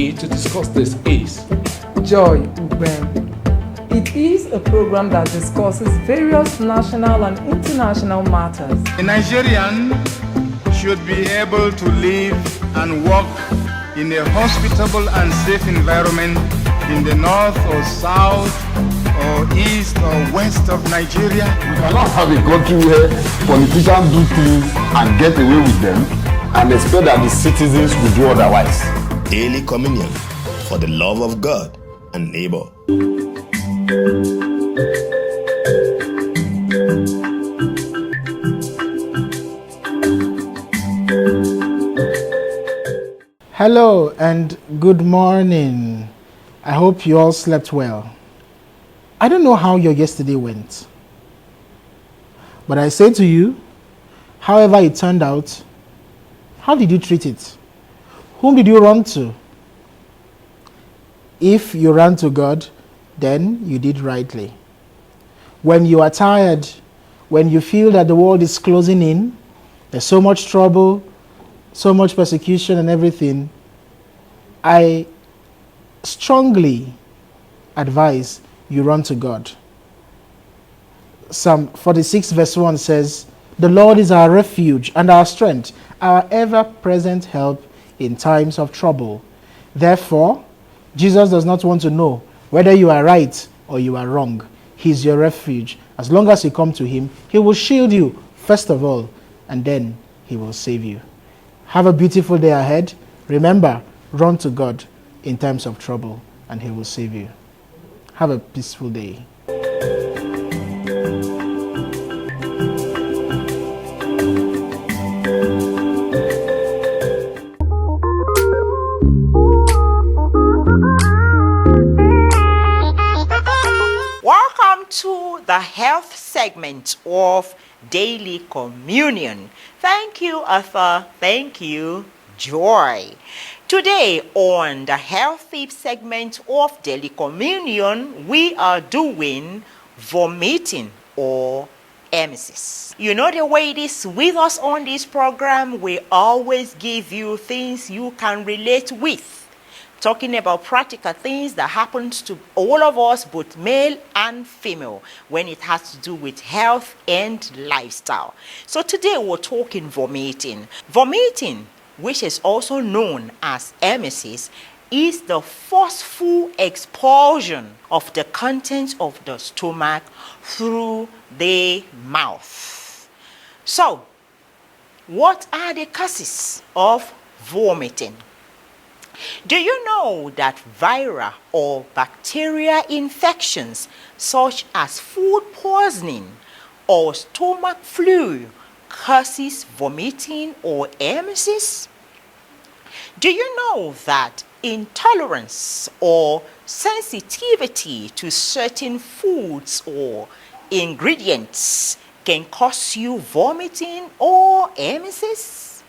me to discuss this is Joy Ubem. It is a program that discusses various national and international matters. A Nigerian should be able to live and work in a hospitable and safe environment in the north or south or east or west of Nigeria. We cannot have a country where politicians do things and get away with them and expect that the citizens will do otherwise. Daily Communion for the love of God and neighbor. Hello and good morning. I hope you all slept well. I don't know how your yesterday went, but I say to you, however it turned out, how did you treat it? Whom did you run to? If you ran to God, then you did rightly. When you are tired, when you feel that the world is closing in, there's so much trouble, so much persecution and everything, I strongly advise you run to God. Psalm 46 verse 1 says, "The Lord is our refuge and our strength, our ever-present help in times of trouble." Therefore, Jesus does not want to know whether you are right or you are wrong. He's your refuge. As long as you come to him, he will shield you first of all, and then he will save you. Have a beautiful day ahead. Remember, run to God in times of trouble, and he will save you. Have a peaceful day. Welcome to the health segment of Daily Communion. Thank you, Arthur. Thank you, Joy. Today on the healthy segment of Daily Communion, we are doing vomiting or emesis. You know the way it is with us on this program, we always give you things you can relate with. Talking about practical things that happens to all of us, both male and female, when it has to do with health and lifestyle. So today we're talking vomiting. Vomiting, which is also known as emesis, is the forceful expulsion of the contents of the stomach through the mouth. So, what are the causes of vomiting? Do you know that viral or bacterial infections such as food poisoning or stomach flu causes vomiting or emesis? Do you know that intolerance or sensitivity to certain foods or ingredients can cause you vomiting or emesis?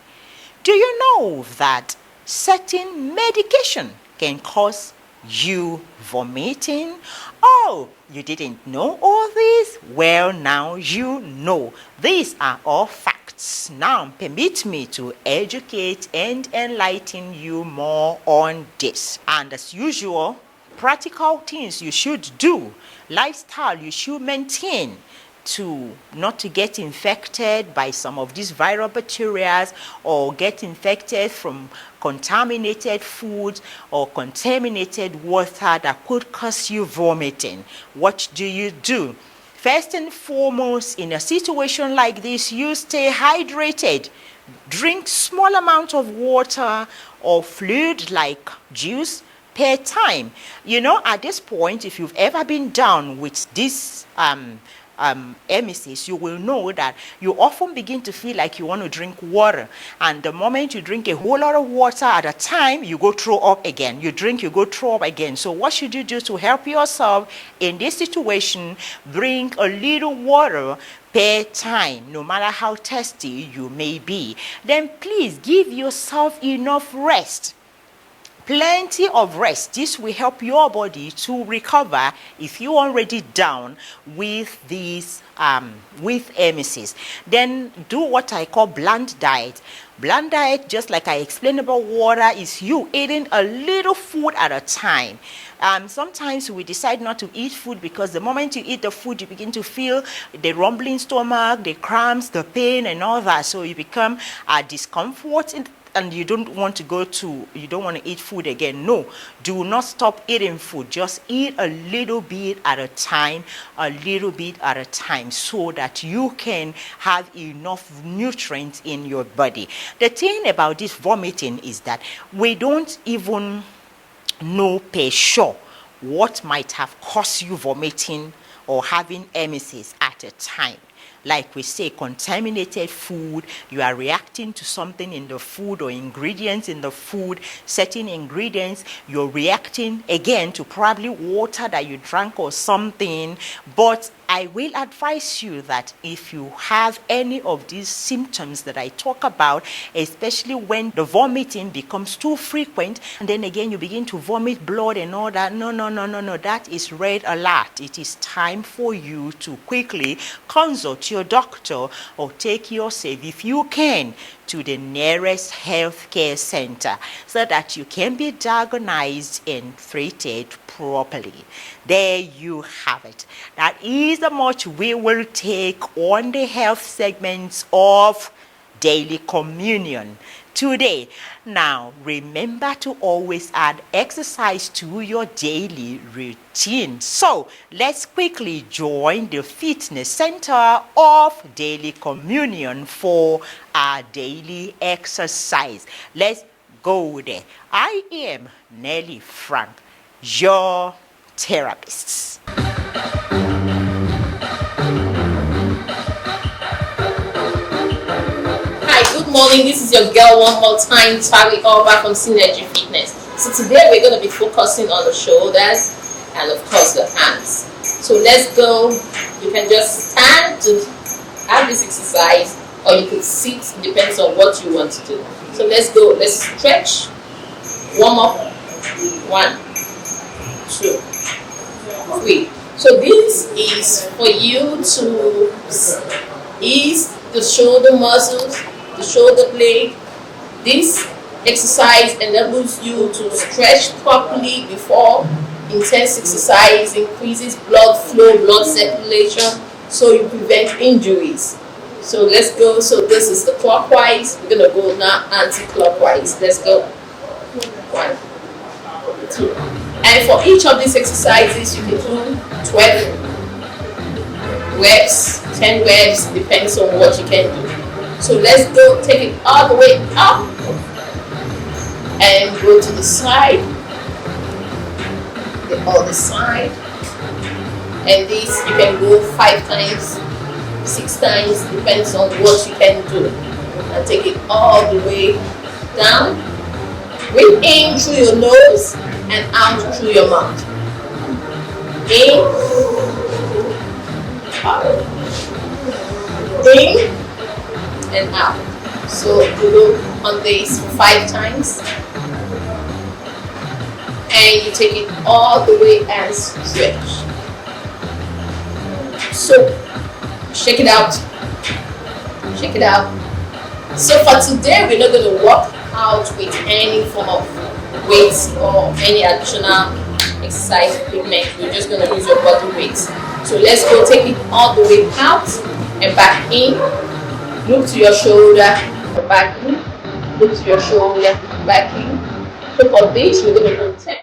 Do you know that certain medication can cause you vomiting? Oh, you didn't know all this? Well, now you know. These are all facts. Now, permit me to educate and enlighten you more on this. And as usual, practical things you should do, lifestyle you should maintain to not to get infected by some of these viral bacteria or get infected from contaminated food or contaminated water that could cause you vomiting. What do you do? First and foremost, in a situation like this, you stay hydrated. Drink small amount of water or fluid like juice per time. You know, at this point, if you've ever been down with this emesis, you will know that you often begin to feel like you want to drink water, and the moment you drink a whole lot of water at a time, you go throw up again. You drink, you go throw up again. So what should you do to help yourself in this situation? Drink a little water per time, no matter how thirsty you may be. Then please give yourself enough rest. Plenty of rest. This will help your body to recover if you're already down with these with emesis. Then do what I call bland diet. Bland diet, just like I explained about water, is you eating a little food at a time. Sometimes we decide not to eat food because the moment you eat the food, you begin to feel the rumbling stomach, the cramps, the pain, and all that. So you become discomfort and you don't want to eat food again. No, do not stop eating food. Just eat a little bit at a time, so that you can have enough nutrients in your body. The thing about this vomiting is that we don't even know per sure what might have caused you vomiting or having emesis at a time. Like we say, contaminated food, you are reacting to something in the food or ingredients in the food, certain ingredients, you're reacting again to probably water that you drank or something. But I will advise you that if you have any of these symptoms that I talk about, especially when the vomiting becomes too frequent, and then again you begin to vomit blood and all that, no, that is red alert. It is time for you to quickly consult your doctor or take yourself, if you can, to the nearest healthcare center so that you can be diagnosed and treated properly. There you have it. That is how much we will take on the health segments of Daily Communion today. Now, remember to always add exercise to your daily routine. So, let's quickly join the fitness center of Daily Communion for our daily exercise. Let's go there. I am Nelly Frank, your therapist. Good morning, this is your girl one more time, Tawi Alba from Synergy Fitness. So today we're going to be focusing on the shoulders and of course the hands. So let's go. You can just stand to have this exercise or you could sit, depends on what you want to do. So let's go, let's stretch, warm up, 1, 2, 3. So this is for you to ease the shoulder muscles, the shoulder blade. This exercise enables you to stretch properly before intense exercise, increases blood flow, blood circulation, so you prevent injuries. So let's go. So this is the clockwise. We're going to go now anti-clockwise. Let's go. 1, 2. And for each of these exercises, you can do 12 reps, 10 reps, depends on what you can do. So let's go, take it all the way up and go to the side, the other side, and this you can go 5 times, 6 times, depends on what you can do. And take it all the way down, breathe in through your nose and out through your mouth. In, out, in, and out. So you go on this 5 times and you take it all the way and stretch. So shake it out, shake it out. So for today we're not going to work out with any form of weights or any additional exercise equipment. We're just going to use your body weight. So let's go, take it all the way out and back in. Look to your shoulder, back in. Look to your shoulder, back in. So for this, we're going to go 10.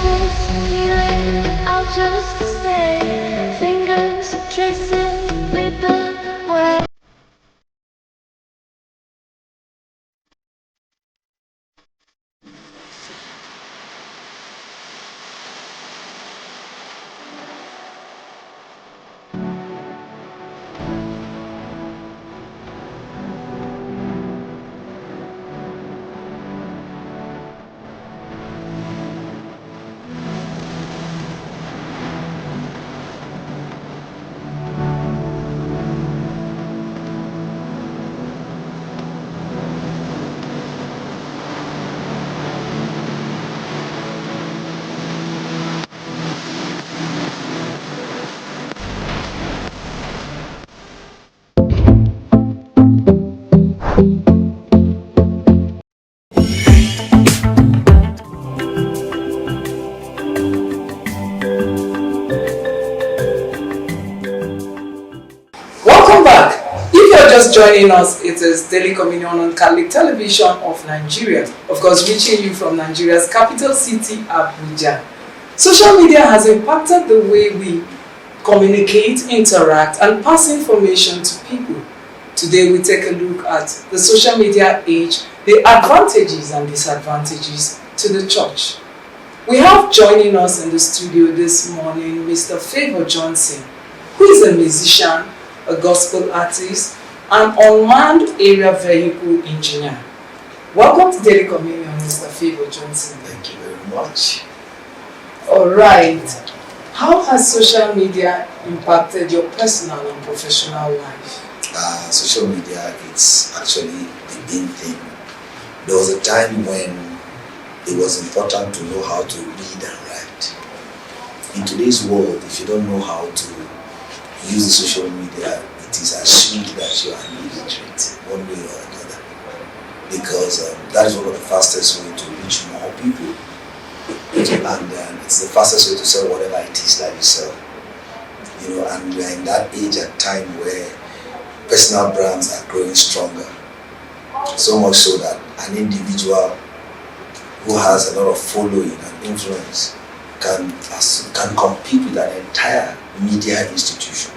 this feeling, I'll just stay. Fingers tracing with the way. Welcome back. If you're just joining us, it is Daily Communion on Catholic Television of Nigeria. Of course, reaching you from Nigeria's capital city, Abuja. Social media has impacted the way we communicate, interact, and pass information to people. Today, we take a look at the social media age, the advantages and disadvantages to the church. We have joining us in the studio this morning Mr. Favor Johnson, who is a musician, a gospel artist, and unmanned area vehicle engineer. Welcome to Daily Communion, Mr. Favor Johnson. Thank you very much. All right. How has social media impacted your personal and professional life? Social media, it's actually the in thing. There was a time when it was important to know how to read and write. In today's world, if you don't know how to use social media, it is assumed that you are illiterate, one way or another. Because that is one of the fastest way to reach more people. And it's the fastest way to sell whatever it is that you sell. You know, and we are in that age and time where personal brands are growing stronger. So much so that an individual who has a lot of following and influence can compete with an entire media institution.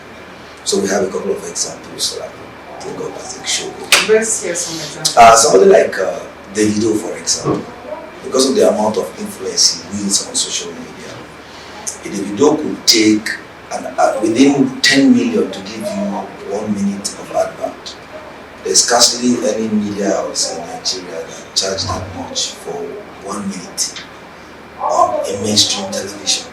So we have a couple of examples that I think of as a show. Let's hear some examples. Somebody like Davido, for example, because of the amount of influence he wields on social media, Davido could take within 10 million to give you 1 minute of advert. There's scarcely any media house in Nigeria that charge that much for 1 minute on a mainstream television.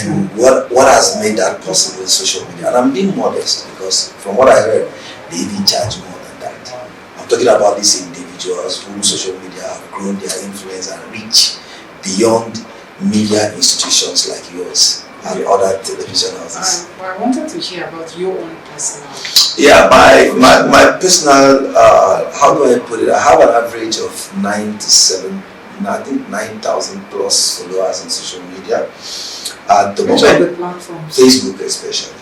And what has made that possible is social media. And I'm being modest because from what I heard, they even charge more than that. I'm talking about these individuals whom social media have grown their influence and reach beyond media institutions like yours and other television houses. I wanted to hear about your own personal. Yeah, my personal, how do I put it? I have an average of 9,000 plus followers on social media. At the Which moment, of the platforms? Facebook especially.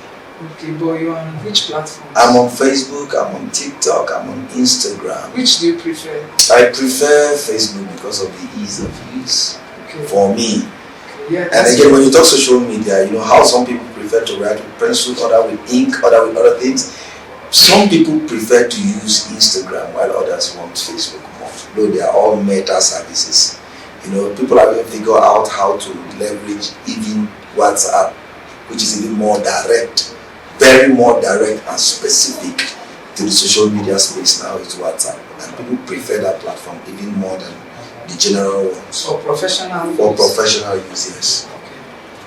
Okay, but you're on which platforms? I'm on Facebook, I'm on TikTok, I'm on Instagram. Which do you prefer? I prefer Facebook because of the ease of use Okay. for me. Yeah, And again, when you talk social media, you know how some people prefer to write with pencil, other with ink, other with other things. Some people prefer to use Instagram while others want Facebook more. Though they are all meta services. You know, people have even figured out how to leverage even WhatsApp, which is even more direct, very more direct and specific to the social media space now is WhatsApp. And people prefer that platform even more than the general ones. For professional For use. professional use, yes.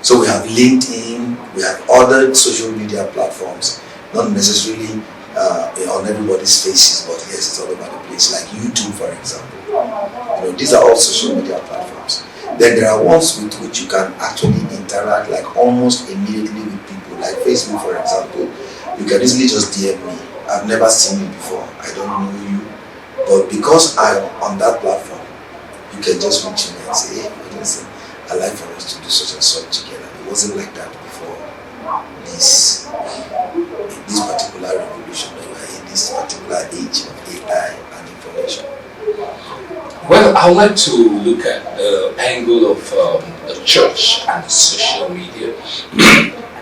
So we have LinkedIn, we have other social media platforms, not necessarily on everybody's faces, but yes, it's all over the place, like YouTube, for example. You know, these are all social media platforms. Then there are ones with which you can actually interact like almost immediately with people, like Facebook, for example. You can easily just DM me. I've never seen you before. I don't know you, but because I'm on that platform, you can just reach me and say, hey, listen, I'd like for us to do such and such together. It wasn't like that before this particular revolution that we're in, this particular age of AI and information. Well, I would like to look at the angle of the church and social media,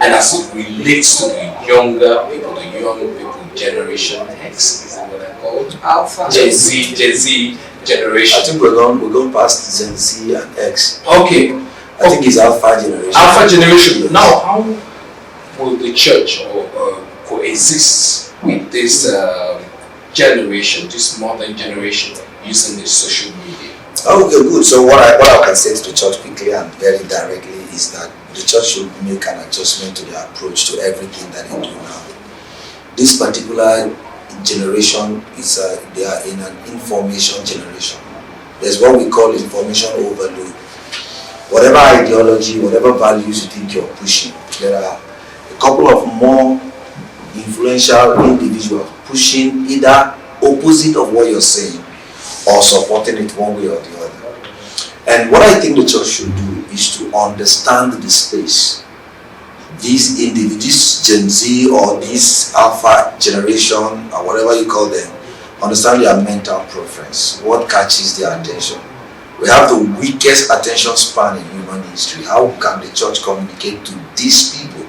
and as it relates to the younger people, the young people, Generation X, is that what I call it? Alpha. Gen Z generation. I think we're going past Gen Z and X. Okay. I think it's Alpha generation. Alpha generation. Yes. Now, how will the church coexist with this generation, this modern generation, using the social media? Okay, good. So what I can say to the church quickly and very directly is that the church should make an adjustment to their approach to everything that they do now. This particular generation is they are in an information generation. There's what we call information overload. Whatever ideology, whatever values you think you're pushing, there are a couple of more influential individuals pushing either opposite of what you're saying or supporting it one way or the other. And what I think the church should do is to understand the space. These individuals, Gen Z or this Alpha generation or whatever you call them, understand their mental preference, what catches their attention. We have the weakest attention span in human history. How can the church communicate to these people?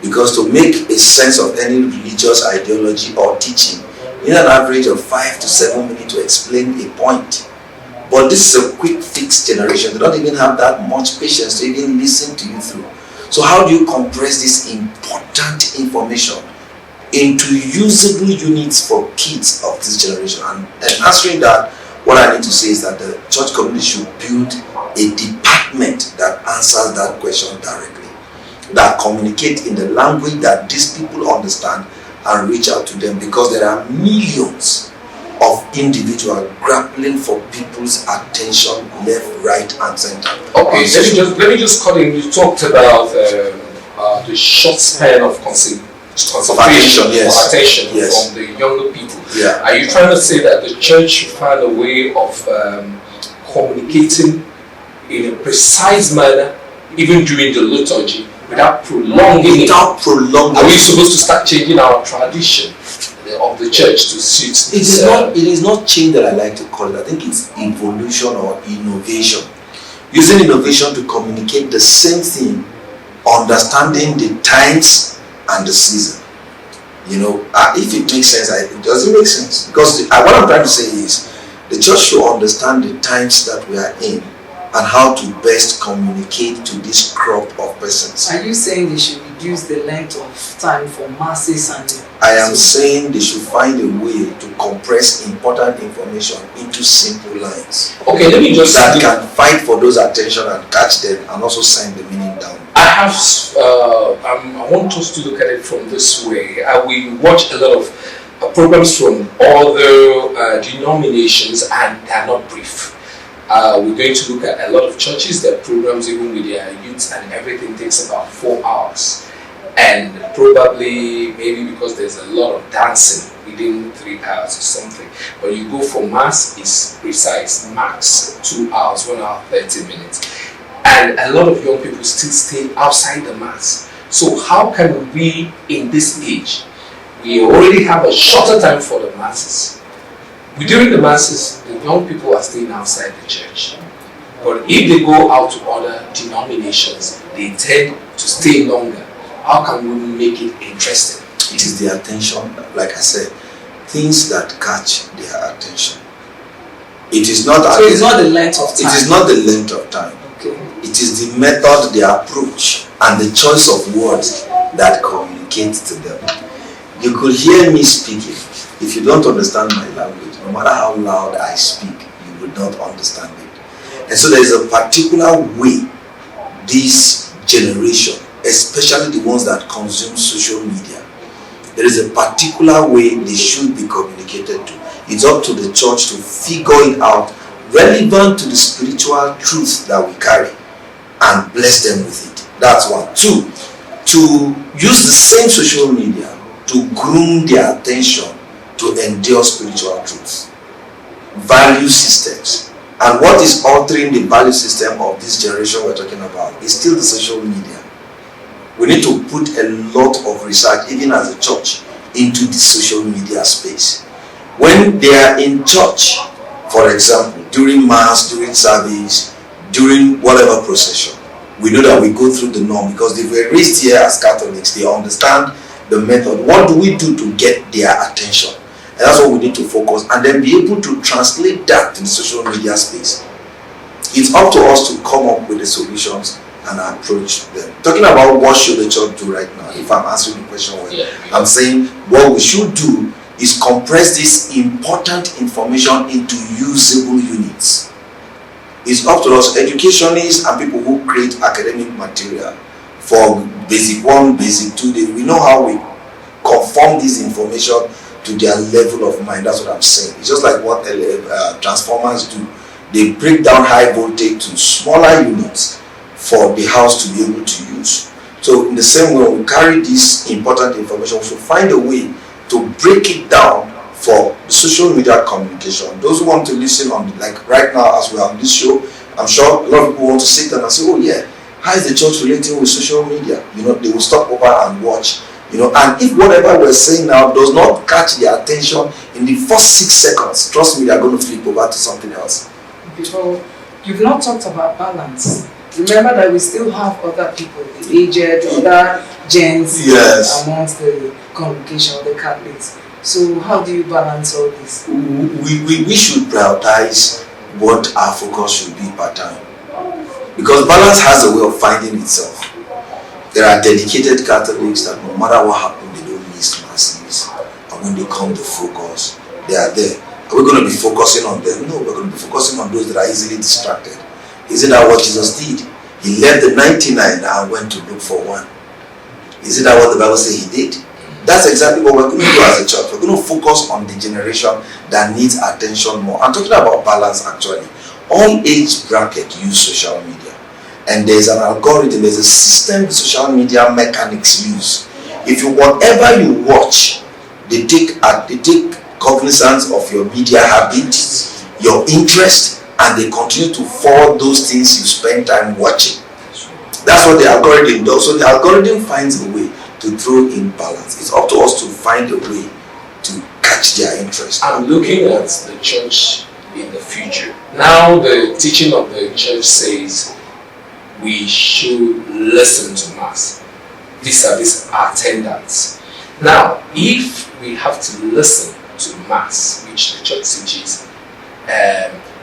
Because to make a sense of any religious ideology or teaching, you need an average of 5 to 7 minutes to explain a point. But this is a quick fix generation. They don't even have that much patience to even listen to you through. So how do you compress this important information into usable units for kids of this generation? And answering that, what I need to say is that the church community should build a department that answers that question directly, that communicate in the language that these people understand and reach out to them, because there are millions of individuals grappling for people's attention left, right, and center. Okay, let me just cut in. You talked about the short span of concentration, yes. attention Yes. from the younger people. Yeah. Are you trying to say that the church should find a way of communicating in a precise manner, even during the liturgy, without prolonging it? Are we supposed to start changing our tradition of the church to suit this? It is not change that I like to call it. I think it's evolution or innovation. Using innovation to communicate the same thing, understanding the times and the season. You know, if it makes sense, it doesn't make sense. Because what I'm trying to say is, the church should understand the times that we are in and how to best communicate to this crop of persons. Are you saying they should reduce the length of time for masses and... I am saying they should find a way to compress important information into simple lines. Okay, let me just... That can fight for those attention and catch them and also send the meaning down. I want us to look at it from this way. We watch a lot of programs from other denominations, and they are not brief. We're going to look at a lot of churches. Their programs, even with their youths and everything, takes about 4 hours. And probably, maybe because there's a lot of dancing within 3 hours or something. But you go for mass, it's precise, max 2 hours, 1 hour, 30 minutes. And a lot of young people still stay outside the mass. So how can we, in this age, we already have a shorter time for the masses. During the masses, the young people are staying outside the church. But if they go out to other denominations, they tend to stay longer. How can we make it interesting? It is the attention, like I said, things that catch their attention. It is not. So it's not the length of time. It is not the length of time. Okay. It is the method, the approach, and the choice of words that communicates to them. You could hear me speaking. If you don't understand my language, no matter how loud I speak, you would not understand it. And so there is a particular way this generation, especially the ones that consume social media, there is a particular way they should be communicated to. It's up to the church to figure it out relevant to the spiritual truth that we carry and bless them with it. That's one. Two, to use the same social media to groom their attention to endure spiritual truths, value systems. And what is altering the value system of this generation we're talking about is still the social media. We need to put a lot of research, even as a church, into the social media space. When they are in church, for example, during mass, during service, during whatever procession, we know that we go through the norm because they were raised here as Catholics. They understand the method. What do we do to get their attention? And that's what we need to focus and then be able to translate that to the social media space. It's up to us to come up with the solutions and approach them. Talking about what should the church do right now, if I'm answering the question well, I'm saying what we should do is compress this important information into usable units. It's up to us, educationists and people who create academic material for basic 1, basic 2. We know how we conform this information to their level of mind. That's what I'm saying. It's just like what transformers do. They break down high voltage to smaller units for the house to be able to use. So in the same way, we carry this important information, we should find a way to break it down for the social media communication. Those who want to listen on, like right now as we're on this show, I'm sure a lot of people want to sit down and say, oh yeah, how is the church relating with social media? You know, they will stop over and watch. You know, and if whatever we're saying now does not catch their attention in the first 6 seconds, trust me, they're going to flip over to something else. Before, you've not talked about balance. Remember that we still have other people, the aged, other gens amongst the congregation, the Catholics. So how do you balance all this? We should prioritize what our focus should be per time. Because balance has a way of finding itself. There are dedicated Catholics that no matter what happens, they don't miss masses. And when they come to focus, they are there. Are we going to be focusing on them? No, we're going to be focusing on those that are easily distracted. Isn't that what Jesus did? He left the 99 and went to look for one. Isn't that what the Bible says he did? That's exactly what we're going to do as a church. We're going to focus on the generation that needs attention more. I'm talking about balance actually. All age bracket use social media. And there's an algorithm, there's a system social media mechanics use. If you whatever you watch, they take cognizance of your media habits, your interest, and they continue to forward those things you spend time watching. That's what the algorithm does. So the algorithm finds a way to throw in balance. It's up to us to find a way to catch their interest. I'm looking at the church in the future. Now the teaching of the church says we should listen to Mass. Vis-a-vis our attendants. Now, if we have to listen to Mass, which the church teaches,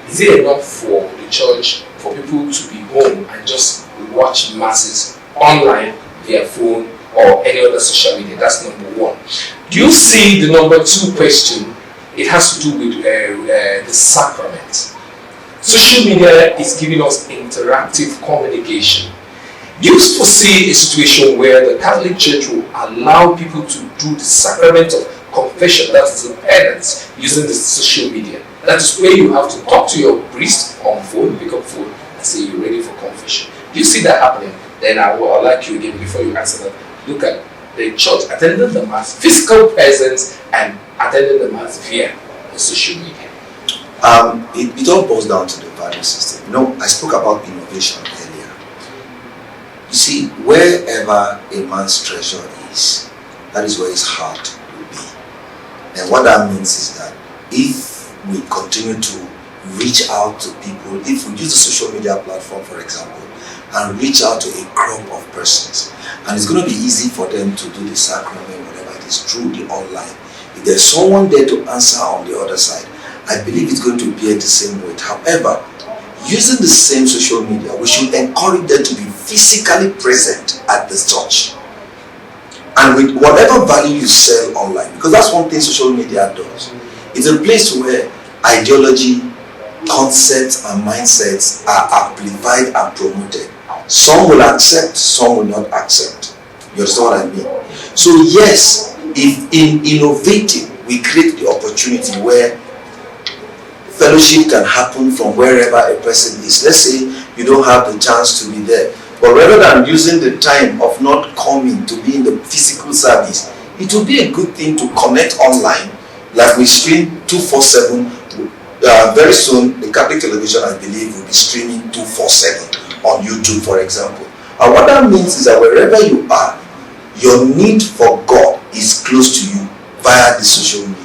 is it enough for the church, for people to be home and just watch Masses online, via phone, or any other social media? That's number one. Do you see the number 2 question? It has to do with the sacrament. Social media is giving us interactive communication. Do you foresee a situation where the Catholic Church will allow people to do the sacrament of confession, that is the penance, using the social media? That is where you have to talk to your priest on phone, pick up phone, and say you're ready for confession. Do you see that happening? Then I'd like you again, before you answer that, look at the church attending the Mass, physical presence, and attending the Mass via the social media. It all boils down to the value system. You know, I spoke about innovation earlier. You see, wherever a man's treasure is, that is where his heart will be. And what that means is that if we continue to reach out to people, if we use the social media platform, for example, and reach out to a crop of persons, and it's going to be easy for them to do the sacrament, whatever it is, through the online. If there's someone there to answer on the other side, I believe it's going to bear the same weight. However, using the same social media, we should encourage them to be physically present at the church. And with whatever value you sell online, because that's one thing social media does. It's a place where ideology, concepts, and mindsets are amplified and promoted. Some will accept, some will not accept. You understand what I mean? So yes, if in innovating, we create the opportunity where fellowship can happen from wherever a person is. Let's say you don't have the chance to be there, but rather than using the time of not coming to be in the physical service, it will be a good thing to connect online, like we stream 247. Very soon, the Catholic television, I believe, will be streaming 247 on YouTube, for example. And what that means is that wherever you are, your need for God is close to you via the social media.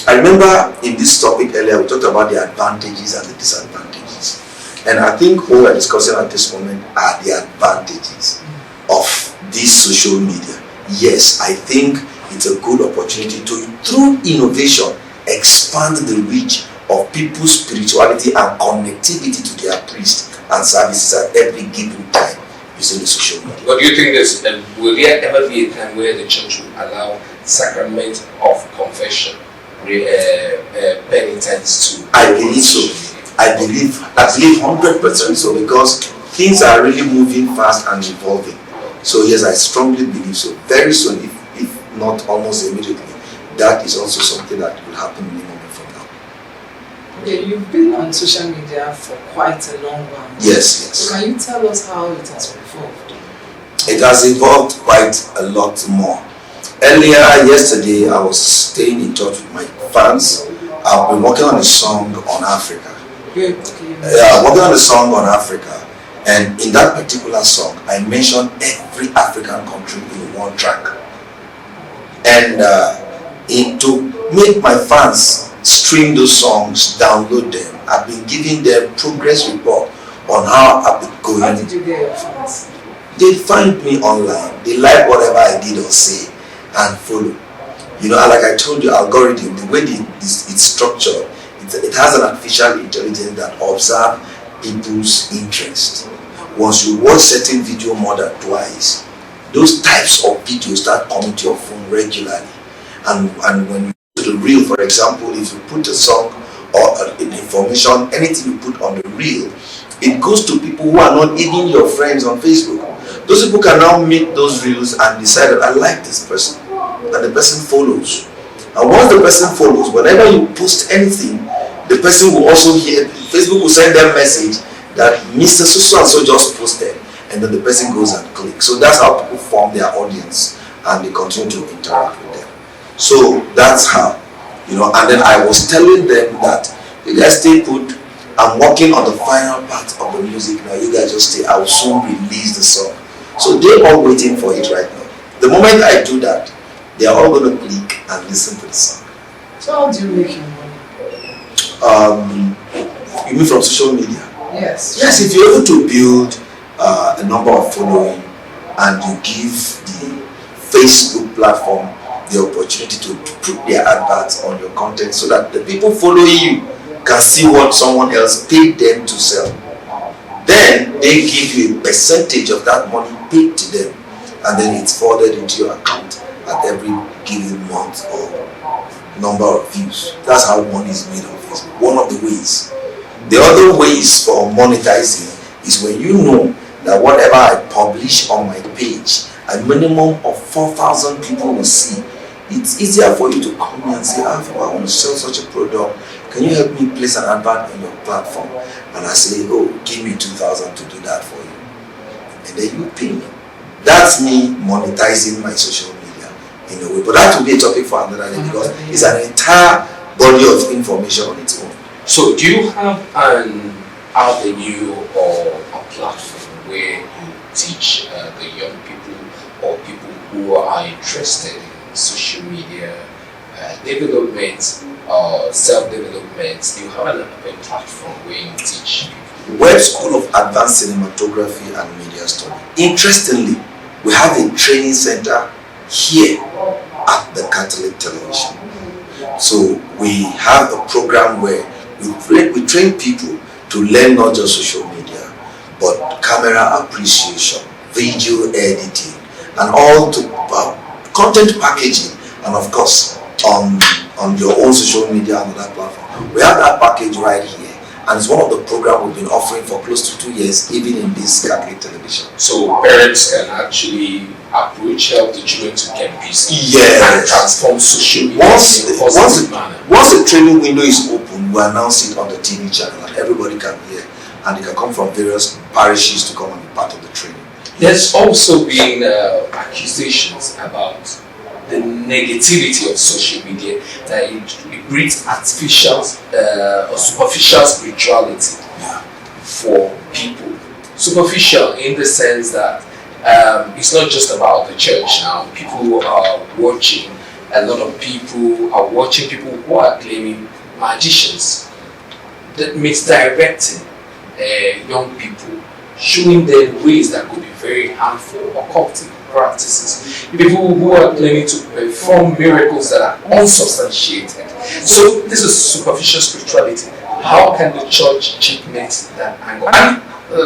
I remember in this topic earlier, we talked about the advantages and the disadvantages. And I think what we're discussing at this moment are the advantages of this social media. Yes, I think it's a good opportunity to, through innovation, expand the reach of people's spirituality and connectivity to their priests and services at every given time using the social media. What do you think this? Will there ever be a time where the church will allow sacrament of confession, penitence to? I believe so. I believe 100% so, because things are really moving fast and evolving. So yes, I strongly believe so. Very soon, if not almost immediately, that is also something that will happen in a moment from now. Okay, you've been on social media for quite a long while. Yes. So can you tell us how it has evolved? It has evolved quite a lot more. Earlier, yesterday, I was staying in touch with my fans. I've been working on a song on Africa. Good. Working on a song on Africa. And in that particular song, I mentioned every African country in one track. And to make my fans stream those songs, download them, I've been giving them progress report on how I've been going. How did you get your fans? They find me online. They like whatever I did or say and follow. You know, like I told you, algorithm, the way it's structured, it has an artificial intelligence that observes people's interest. Once you watch certain video more than twice, those types of videos start coming to your phone regularly. And when you do the reel, for example, if you put a song or information, anything you put on the reel, it goes to people who are not even your friends on Facebook. Those people can now make those reels and decide that I like this person, and the person follows. And once the person follows, whenever you post anything, the person will also hear, Facebook will send them a message that Mr. So-and-so just posted, and then the person goes and clicks. So that's how people form their audience and they continue to interact with them. So that's how, you know, and then I was telling them that you guys stay put, I'm working on the final part of the music now, you guys just stay, I will soon release the song. So they're all waiting for it right now. The moment I do that, they are all going to click and listen to the song. So how do you make your money? You mean from social media? Yes. Yes, if you're able to build a number of following and you give the Facebook platform the opportunity to put their adverts on your content so that the people following you can see what someone else paid them to sell, then they give you a percentage of that money paid to them, and then it's forwarded into your account at every given month or number of views. That's how money is made on Facebook. One of the ways. The other ways for monetizing is when you know that whatever I publish on my page, a minimum of 4,000 people will see. It's easier for you to come here and say, I want to sell such a product. Can you help me place an advert on your platform? And I say, oh, give me 2,000 to do that for you. And then you pay me. That's me monetizing my social media in a way. But that will be a topic for another day because it's an entire body of information on its own. So do you have an avenue or a platform where you teach the young people or people who are interested in social media development or self-development? Do you have a platform where you teach people? Web School of Advanced Cinematography and Media Study. Interestingly, we have a training center here at the Catholic Television. So we have a program where we train people to learn not just social media, but camera appreciation, video editing, and all to content packaging, and of course on your own social media and that platform. We have that package right here, and it's one of the programs we've been offering for close to 2 years, even in this Catholic Television. So parents can actually help the children to get busy and transform social media once the training window is open, we announce it on the TV channel and everybody can hear, and they can come from various parishes to come and be part of the training. There's also been accusations about the negativity of social media, that it breeds artificial or superficial spirituality for people. Superficial in the sense that it's not just about the church now. People are watching, a lot of people are watching people who are claiming magicians, that misdirecting young people, showing them ways that could be very harmful or cultic practices. People who are claiming to perform miracles that are unsubstantiated. So this is superficial spirituality. How can the church checkmate that angle? And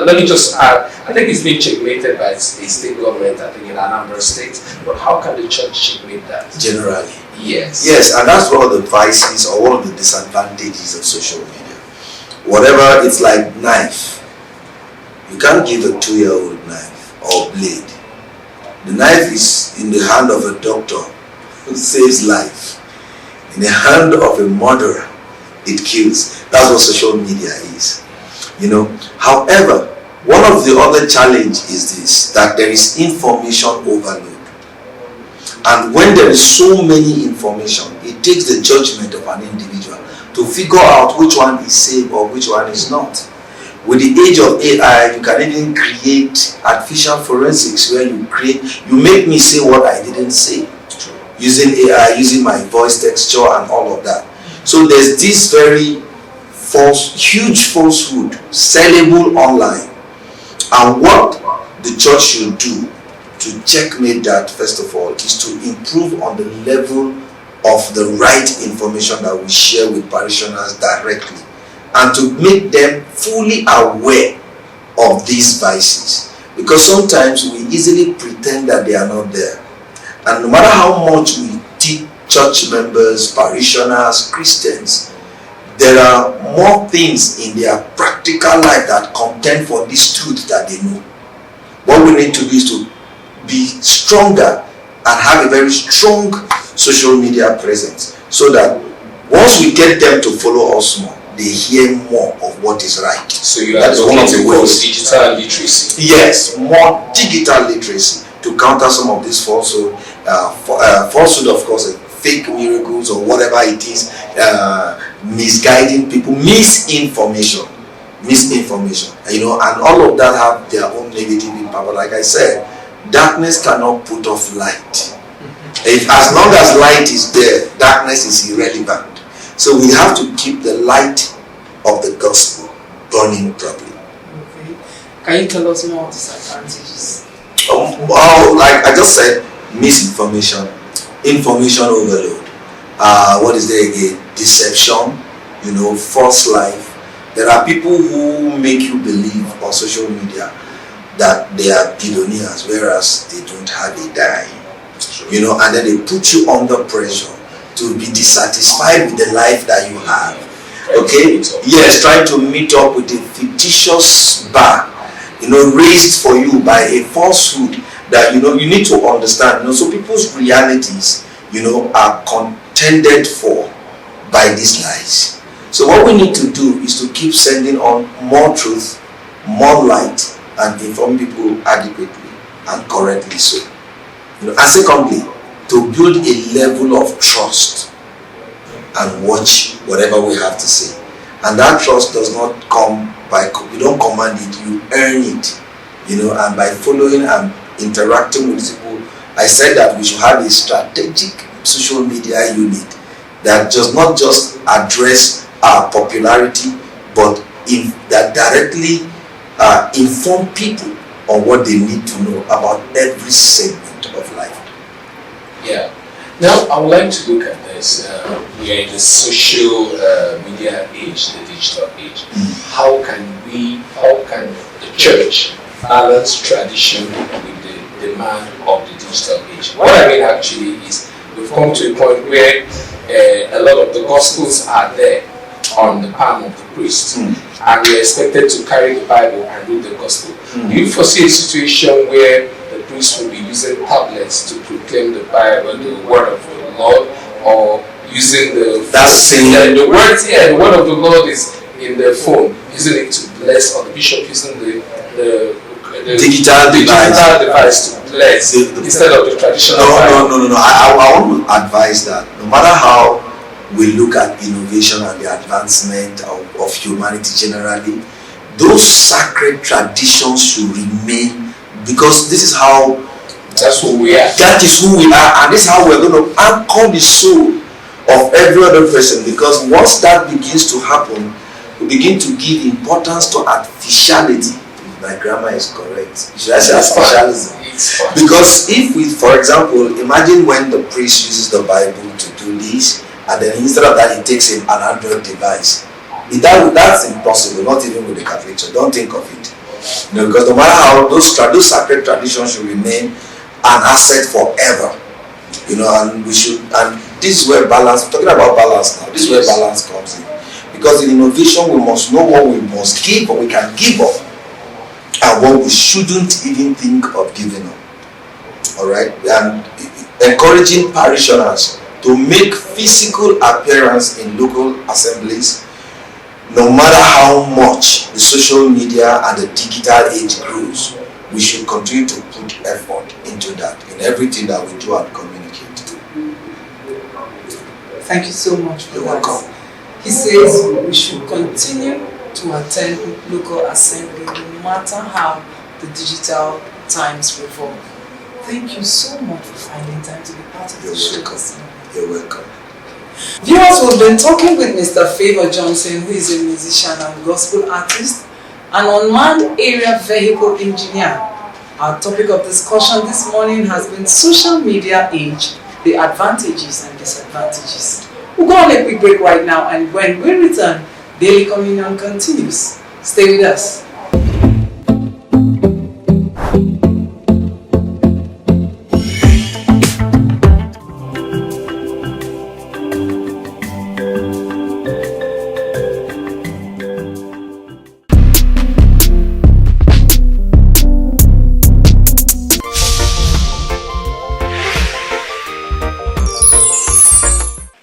let me just add, I think it's being checkmated by a state government, I think in Anambra State, but how can the church checkmate that? Generally. Yes. Yes, and that's one of the vices or one of the disadvantages of social media. Whatever, it's like knife. You can't give a 2-year-old knife or blade. The knife is in the hand of a doctor who saves life. In the hand of a murderer, it kills. That's what social media is. You know. However, one of the other challenges is this, that there is information overload. And when there is so many information, it takes the judgment of an individual to figure out which one is safe or which one is not. With the age of AI, you can even create artificial forensics where you make me say what I didn't say. Using AI, using my voice texture and all of that. So there's this very huge falsehood sellable online. And what the church should do to checkmate that, first of all, is to improve on the level of the right information that we share with parishioners directly, and to make them fully aware of these vices, because sometimes we easily pretend that they are not there. And no matter how much we teach church members, parishioners, Christians, there are more things in their practical life that contend for this truth that they know. What we need to do is to be stronger and have a very strong social media presence, so that once we get them to follow us more, they hear more of what is right. So you are one of the ways. Digital literacy. Yes, more digital literacy to counter some of this falsehood. Falsehood, of course, fake miracles or whatever it is, misguiding people, misinformation, you know, and all of that have their own negative impact. But like I said, darkness cannot put off light. As long as light is there, darkness is irrelevant. So we have to keep the light of the gospel burning properly. Okay. Can you tell us more disadvantages? Like I just said, misinformation, information overload. What is there again? Deception, you know, false life. There are people who make you believe on social media that they are billionaires, whereas they don't have a dime. You know, and then they put you under pressure to be dissatisfied with the life that you have. Okay? Yes, trying to meet up with a fictitious bar, you know, raised for you by a falsehood that, you know, you need to understand. You know, so people's realities, you know, are contended for by these lies. So what we need to do is to keep sending on more truth, more light, and inform people adequately and correctly so. You know, and secondly, to build a level of trust and watch whatever we have to say. And that trust does not come by, you don't command it, you earn it. You know, and by following and interacting with people. I said that we should have a strategic social media unit that does not just address our popularity, but that directly inform people on what they need to know about every segment of life. Yeah. Now, I would like to look at this. We are in the social media age, the digital age. How can the church balance tradition with the demand of the digital age? What I mean actually is we've come to a point where a lot of the gospels are there on the palm of the priest, and we are expected to carry the Bible and read the gospel. Do you foresee a situation where the priest will be using tablets to proclaim the Bible, the word of the Lord, or using the word of the Lord is in the phone, using it to bless, or the bishop using the digital device to bless instead of the traditional Bible? No. I want to advise that no matter how we look at innovation and the advancement of humanity generally, those sacred traditions should remain, because this is how, that's who we are. That is who we are, and this is how we're going to anchor the soul of every other person. Because once that begins to happen, we begin to give importance to artificiality. If my grammar is correct. Should I say artificialism? Because if we, for example, imagine when the priest uses the Bible to do this, and then instead of that he takes an Android device. That's impossible, not even with the Catholic Church. Don't think of it. Because no matter how those sacred traditions should remain an asset forever. And we should, and this is where balance, we're talking about balance now, this is where balance comes in. Because in innovation, we must know what we must give, what we can give up, and what we shouldn't even think of giving up. Alright? And encouraging parishioners to make physical appearance in local assemblies, no matter how much the social media and the digital age grows, we should continue to put effort into that in everything that we do and communicate. Thank you so much for You're that. welcome. He says we should continue to attend local assembly no matter how the digital times revolve. Thank you so much for finding time to be part of the show this morning. You're welcome. Viewers, we've been talking with Mr. Favor Johnson, who is a musician and gospel artist, an unmanned area vehicle engineer. Our topic of discussion this morning has been social media age, the advantages and disadvantages. We'll go on a quick break right now, and when we return, Daily Communion continues. Stay with us.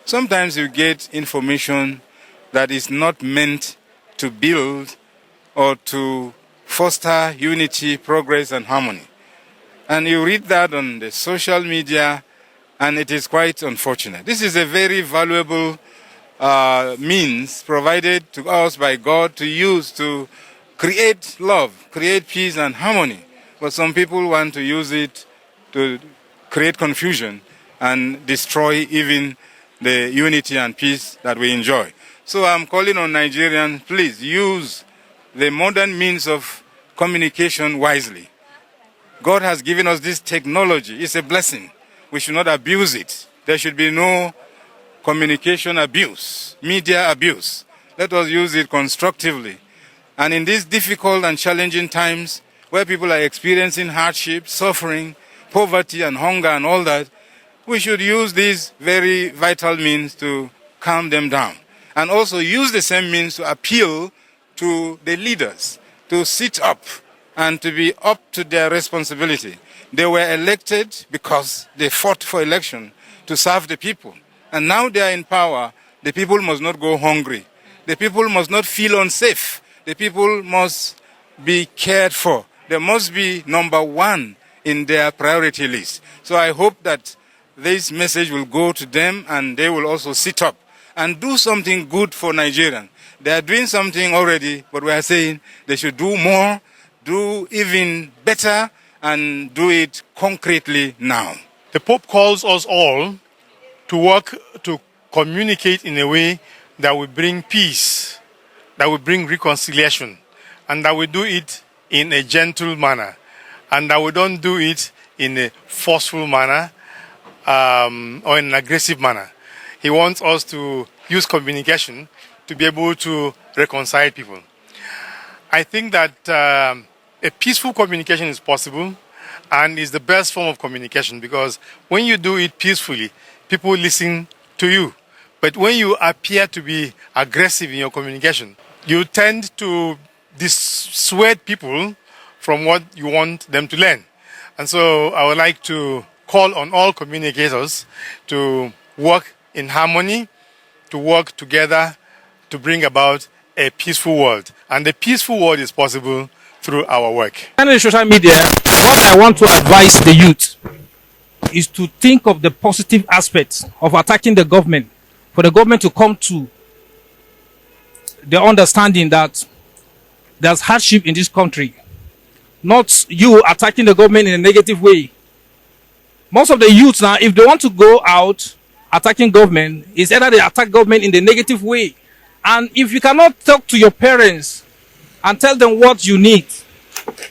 Sometimes you get information that is not meant to build or to foster unity, progress, and harmony. And you read that on the social media, and it is quite unfortunate. This is a very valuable means provided to us by God to use to create love, create peace and harmony. But some people want to use it to create confusion and destroy even the unity and peace that we enjoy. So I'm calling on Nigerians, please use the modern means of communication wisely. God has given us this technology. It's a blessing. We should not abuse it. There should be no communication abuse, media abuse. Let us use it constructively. And in these difficult and challenging times where people are experiencing hardship, suffering, poverty and hunger and all that, we should use these very vital means to calm them down. And also use the same means to appeal to the leaders to sit up and to be up to their responsibility. They were elected because they fought for election to serve the people. And now they are in power. The people must not go hungry. The people must not feel unsafe. The people must be cared for. They must be number one in their priority list. So I hope that this message will go to them and they will also sit up and do something good for Nigerians. They are doing something already, but we are saying they should do more, do even better, and do it concretely now. The Pope calls us all to work to communicate in a way that will bring peace, that will bring reconciliation, and that we do it in a gentle manner, and that we don't do it in a forceful manner or in an aggressive manner. He wants us to use communication to be able to reconcile people. I think that a peaceful communication is possible and is the best form of communication, because when you do it peacefully, people listen to you. But when you appear to be aggressive in your communication, you tend to dissuade people from what you want them to learn. And so I would like to call on all communicators to work in harmony, to work together to bring about a peaceful world. And the peaceful world is possible through our work. And in social media, what I want to advise the youth is to think of the positive aspects of attacking the government, for the government to come to the understanding that there's hardship in this country. Not you attacking the government in a negative way. Most of the youths now, if they want to go out attacking government, is either they attack government in the negative way And if you cannot talk to your parents and tell them what you need,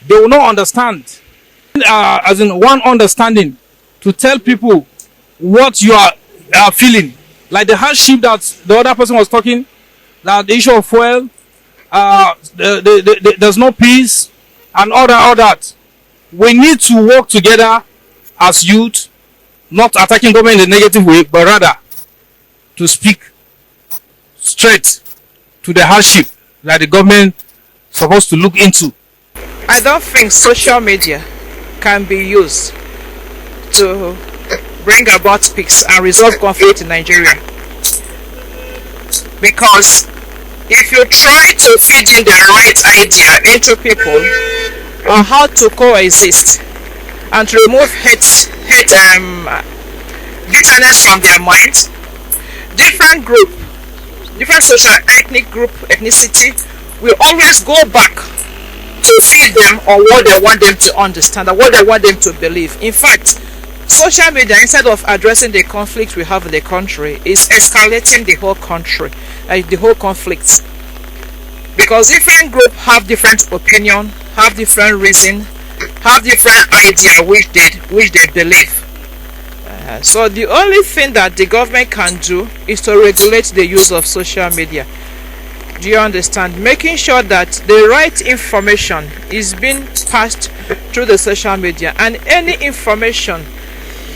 they will not understand. As in one understanding to tell people what you are feeling. Like the hardship that the other person was talking, that the issue of fuel, there's no peace, and all that. We need to work together as youth, not attacking government in a negative way, but rather to speak straight to the hardship that the government is supposed to look into. I don't think social media can be used to bring about peace and resolve conflict in Nigeria. Because if you try to feed in the right idea into people on how to coexist and to remove bitterness from their minds, different social ethnic group, ethnicity will always go back to feed them on what they want them to understand and what they want them to believe. In fact, social media, instead of addressing the conflict we have in the country, is escalating the whole country, the whole conflict. Because different groups have different opinion, have different reason, have different idea which they believe. So the only thing that the government can do is to regulate the use of social media. Do you understand? Making sure that the right information is being passed through the social media, and any information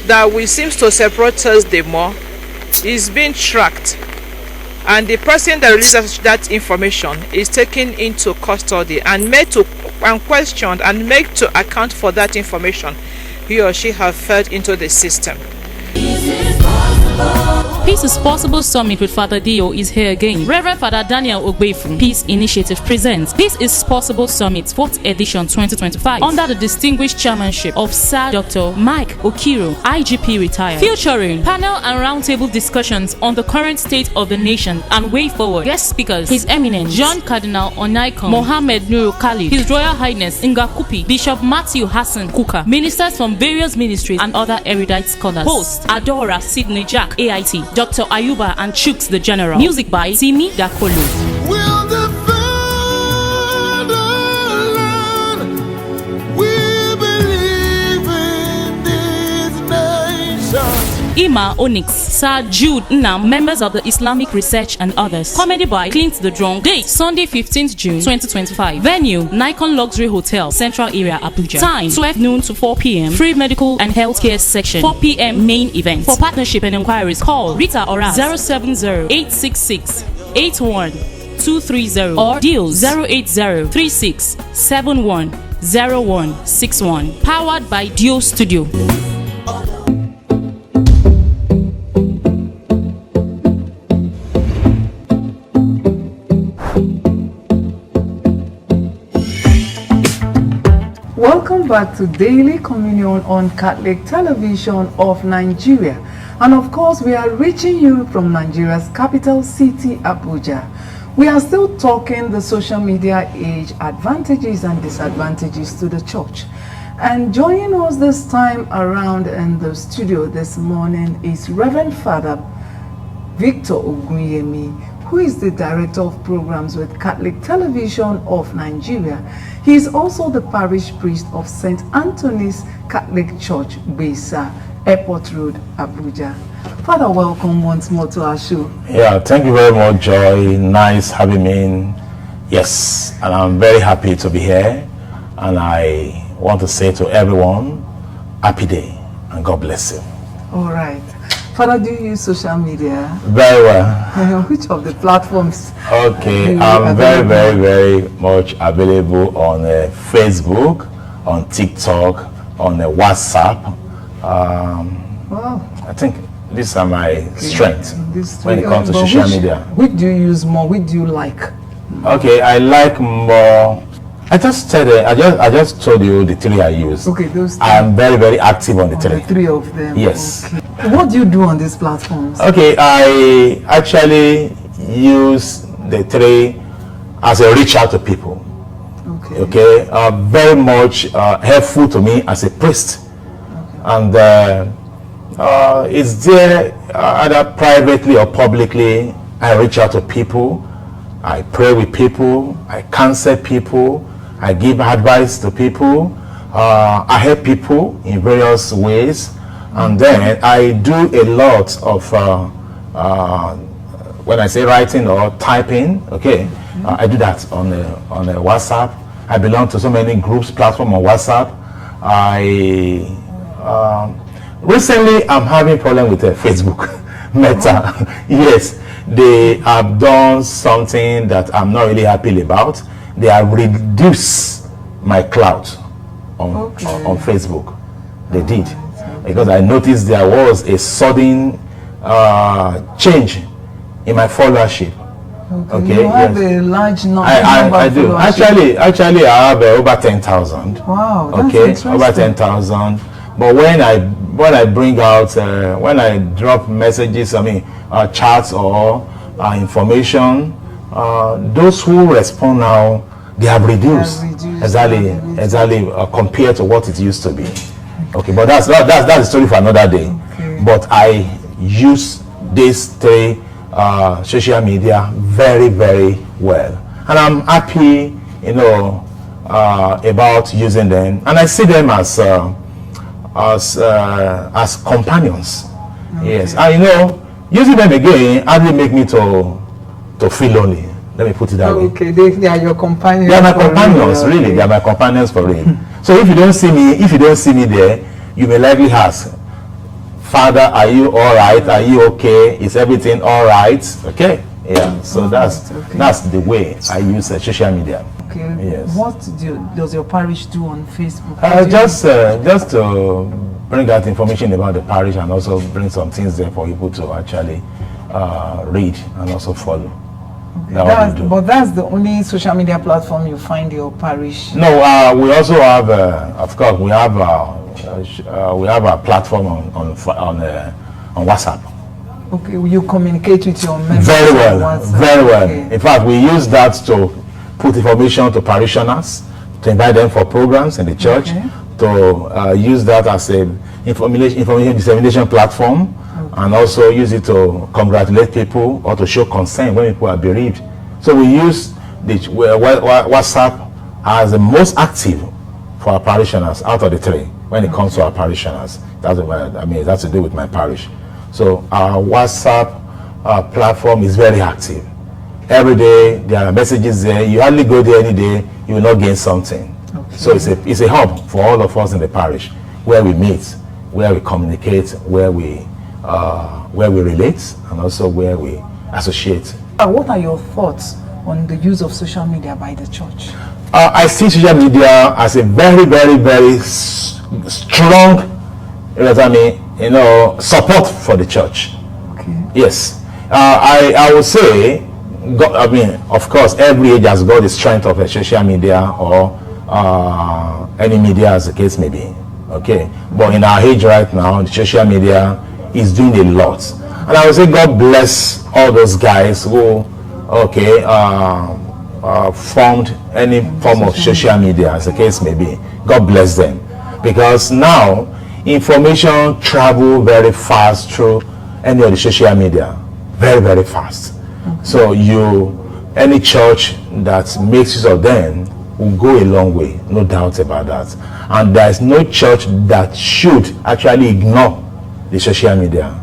that seems to separate us the more is being tracked, and the person that releases that information is taken into custody and questioned and made to account for that information he or she have fed into the system. Peace is Possible Summit with Father Dio is here again. Reverend Father Daniel Ogbefu, Peace Initiative presents Peace is Possible Summit 4th edition 2025 under the distinguished chairmanship of Sir Dr. Mike Okiro, IGP retired, featuring panel and roundtable discussions on the current state of the nation and way forward. Guest speakers, His Eminence John Cardinal Onaikan Mohammed Nuru Khalid, His Royal Highness Nga Kupi, Bishop Matthew Hassan Kuka, ministers from various ministries and other erudite scholars. Host Adora Sidney Jack, AIT, Dr. Ayuba and Chooks the General. Music by Simi Dakolo. Ima Onyx, Sir Jude Nnam, members of the Islamic Research and others. Comedy by Clint the Drunk. Date Sunday 15th June 2025. Venue Nikon Luxury Hotel, Central Area, Abuja. Time 12 noon to 4 p.m. Free medical and healthcare section. 4 p.m. main event. For partnership and inquiries, call Rita Ora 070-866-81230 or deal 080-3671-0161. Powered by Dio Studio. Welcome back to Daily Communion on Catholic Television of Nigeria. And of course, we are reaching you from Nigeria's capital city, Abuja. We are still talking the social media age advantages and disadvantages to the church. And joining us this time around in the studio this morning is Reverend Father Victor Ogunyemi, who is the Director of Programs with Catholic Television of Nigeria. He is also the parish priest of St. Anthony's Catholic Church, Besa, Airport Road, Abuja. Father, welcome once more to our show. Yeah, thank you very much, Joy. Nice having me in. Yes, and I'm very happy to be here. And I want to say to everyone, happy day, and God bless you. All right. Father, do you use social media? Very well. Which of the platforms? Okay, I'm very much available on Facebook, on TikTok, on WhatsApp. Wow. I think these are my strengths when it comes to social media. Which do you use more? Which do you like? Okay, I like more. I just told you the three I use. Okay, those three. I'm very active on the three. The three of them. Yes. Okay. What do you do on these platforms? Okay, I actually use the three as a reach out to people. Okay, very much helpful to me as a priest. Okay. And it's there either privately or publicly. I reach out to people I pray with people, I counsel people, I give advice to people, I help people in various ways, and then I do a lot of when I say writing or typing, okay, I do that on a WhatsApp. I belong to so many groups, platform on WhatsApp. Recently I'm having problem with Facebook Meta. Yes, they have done something that I'm not really happy about. They have reduced my clout on Facebook. They did, because I noticed there was a sudden change in my followership. Okay, you have a large number. I do. Actually, I have over 10,000. Wow, that's okay, interesting. over 10,000. But when I bring out, when I drop messages, I mean, chats or information, those who respond now, they have reduced exactly compared to what it used to be. Okay, but that's the story for another day. Okay. But I use these three social media very, very well, and I'm happy, you know, about using them, and I see them as companions. Okay. Yes, and you know, using them again hardly make me to feel lonely. Let me put it that way. Okay, they are your companions. They are my companions, really. Okay. They are my companions for real. So if you don't see me there, you may likely ask, Father, are you all right? Are you okay? Is everything all right? Okay. Yeah. So that's the way I use social media. Okay. Yes. What does your parish do on Facebook? Just to bring out information about the parish, and also bring some things there for people to actually read and also follow. Okay. But that's the only social media platform you find your parish? No, we also have, of course, we have a platform on WhatsApp. Okay, you communicate with your members? Very well, very well. Okay. In fact, we use that to put information to parishioners, to invite them for programs in the church, to use that as a information dissemination platform, and also use it to congratulate people or to show concern when people are bereaved. So we use the WhatsApp as the most active for our parishioners out of the three when it comes to our parishioners. That's what I mean. That's to do with my parish. So our WhatsApp platform is very active. Every day there are messages there. You hardly go there any day, you will not gain something. Okay. So it's a hub for all of us in the parish, where we meet, where we communicate, where we relate, and also where we associate. What are your thoughts on the use of social media by the church? I see social media as a very, very, very strong, support for the church. Okay. Yes, I would say, God, I mean, of course, every age has got the strength of a social media or any media, as the case may be. Okay, but in our age right now, the social media is doing a lot, and I would say God bless all those guys who, formed any form of social media, as the case may be. God bless them, because now information travel very fast through any of the social media, very, very fast. So any church that makes use of them will go a long way, no doubt about that. And there is no church that should actually ignore the social media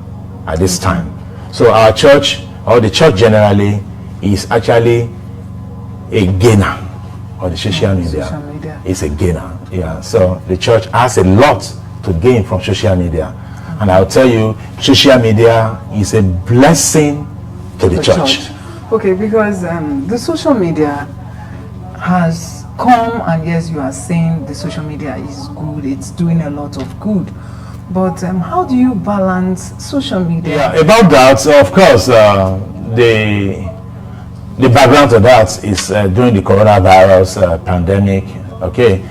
at this time. So our church, or the church generally, is actually a gainer on the social media. It's a gainer. Yeah. So the church has a lot to gain from social media. And I'll tell you, social media is a blessing to the church. Okay, because the social media has come, and yes, you are saying the social media is good, it's doing a lot of good. But how do you balance social media? Yeah, about that, of course, the background to that is during the coronavirus pandemic, okay,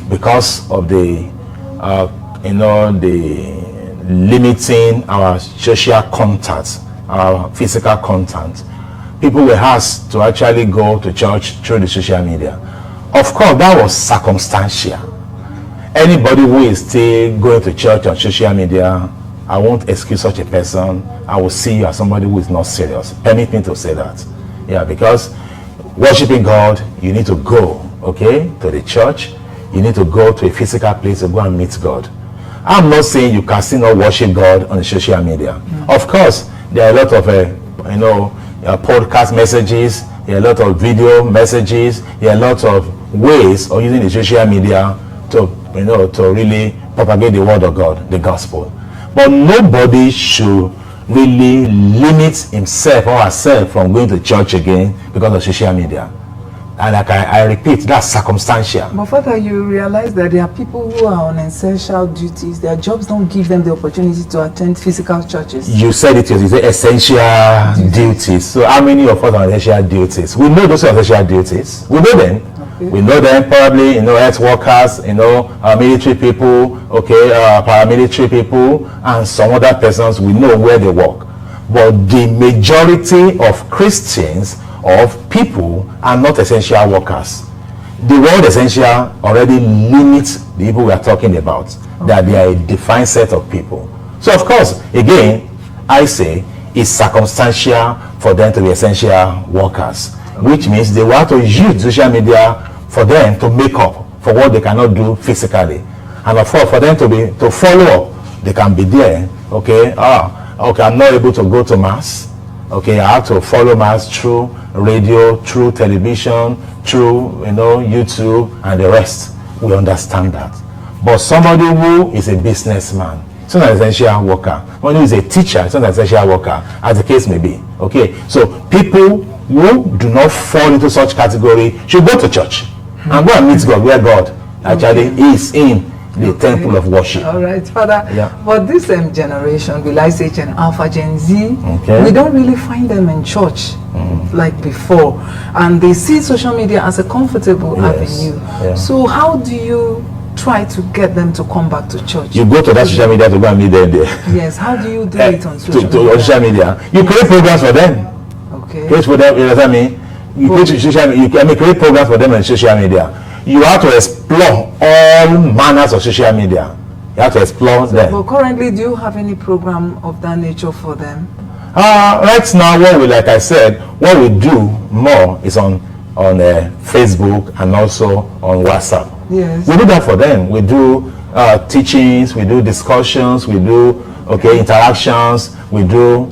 because of the limiting our social contact, our physical contact, people were asked to actually go to church through the social media. Of course, that was circumstantial. Anybody who is still going to church on social media, I won't excuse such a person. I will see you as somebody who is not serious. Permit me to say that. Yeah, because worshiping God, you need to go, okay, to the church. You need to go to a physical place to go and meet God. I'm not saying you can still not worship God on the social media. Of course, there are a lot of, podcast messages, there are a lot of video messages, there are a lot of ways of using the social media to, to really propagate the word of God, the gospel. But nobody should really limit himself or herself from going to church again because of social media. And like I repeat, that's circumstantial. But Father, you realize that there are people who are on essential duties. Their jobs don't give them the opportunity to attend physical churches. You said it, you said essential duties. So how many of us are on essential duties? We know those are essential duties. We know them. Okay. We know them probably, health workers, military people, paramilitary people, and some other persons, we know where they work. But the majority of Christians, of people, are not essential workers. The word essential already limits the people we are talking about, that they are a defined set of people. So of course, again, I say it's circumstantial for them to be essential workers, which means they will have to use social media for them to make up for what they cannot do physically. And of course, for them to follow up, they can be there. Okay, I'm not able to go to mass. Okay, I have to follow mass through radio, through television, through YouTube and the rest. We understand that. But somebody who is a businessman, it's not an essential worker. One who is a teacher, it's not an essential worker, as the case may be. Okay, so people who do not fall into such category should go to church and go and meet God where God actually is in the temple of worship. All right, Father. Yeah. But this generation, will I say Gen Alpha, Gen Z, we don't really find them in church like before, and they see social media as a comfortable avenue. Yeah. So how do you try to get them to come back to church? You go to that social media to go and meet them there. Yes. How do you do it on social media? On social media, you create programs for them. Okay. Create for them. You know what I mean? You create social media. You create programs for them on social media. You have to explore all manners of social media. You have to explore them. But currently, do you have any program of that nature for them? Right now, like I said, what we do more is on Facebook and also on WhatsApp. Yes. We do that for them. We do teachings, we do discussions, we do interactions, we do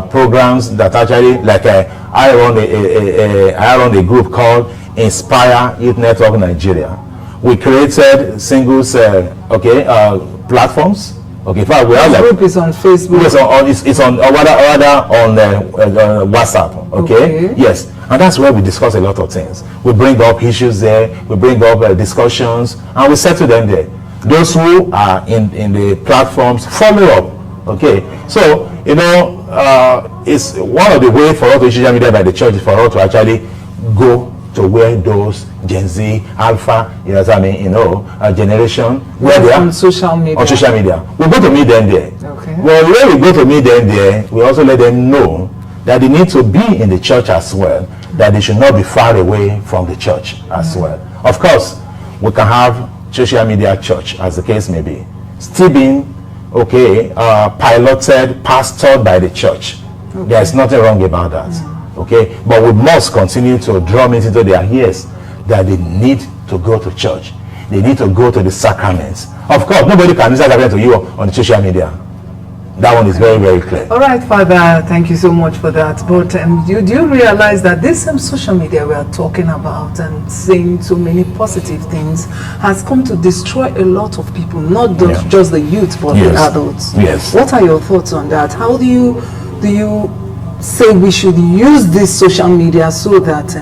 programs that actually, like I run a group called Inspire Youth Network Nigeria. We created singles platforms. Okay, in fact, we have group is on Facebook. Yes, it's on WhatsApp. Okay? Yes, and that's where we discuss a lot of things. We bring up issues there. We bring up discussions, and we settle them there. Those who are in the platforms follow up. Okay, so it's one of the ways for us to use social media by the church is for us to actually go to where those Gen Z, Alpha, generation, where they are on social media. On social media, we go to meet them there. Okay. Well, when we go to meet them there, we also let them know that they need to be in the church as well, that they should not be far away from the church as well. Of course, we can have social media church, as the case may be, still being piloted, pastored by the church. There is nothing wrong about that. Okay, but we must continue to drum it into their ears that they need to go to church. They need to go to the sacraments. Of course, nobody can do sacrament to you on social media. That one is very, very clear. All right, Father, thank you so much for that. But do you realize that this same social media we are talking about and saying so many positive things has come to destroy a lot of people, not just the youth, but the adults? Yes. What are your thoughts on that? How do you say we should use this social media so that